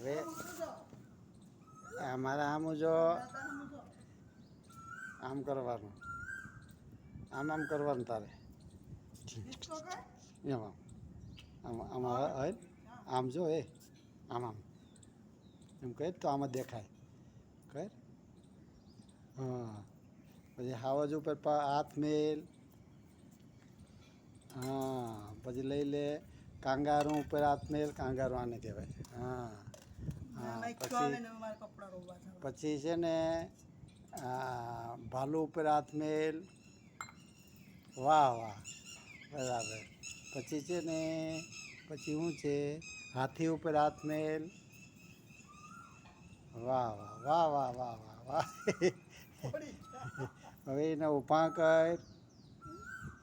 હવે અમારા આમ જો આમ કરવાનું, આમ આમ કરવાનું તારે એમ આમ આમ આમ આમ જો એ આમ આમ એમ કહે તો આમાં દેખાય કર. હા પછી હાવજ ઉપર હાથ મેલ. હા પછી લઈ લે કાંગારું ઉપર હાથ મેલ. કાંગારું આને કહેવાય. હા હા પછી છે ને ભાલુ ઉપર હાથ મેલ. વાહ વાહ બરાબર. પછી છે ને પછી શું છે હાથી ઉપર હાથ મેલ. વાહ વાહ વાહ વાહ વાહ વાહ વાહ. હવે એને ઊભા કર.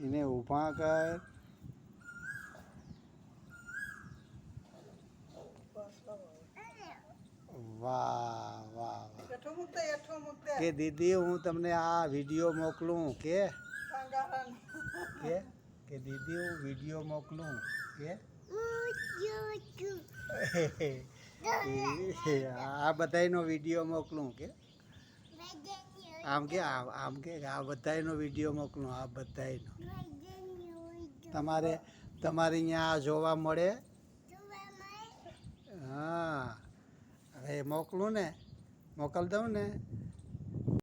એને ઊભા કર. વાહ વાહ વાહ. કે દીદી હું તમને આ વિડીયો મોકલું કે કે દીદી હું વિડીયો મોકલું કે આ બધાનો વિડીયો મોકલું કે આમ કે આમ કે આ બધાનો વિડીયો મોકલું. આ બધાનો તમારે અહીંયા જોવા મળે. હા હવે મોકલું ને મોકલ દઉં ને.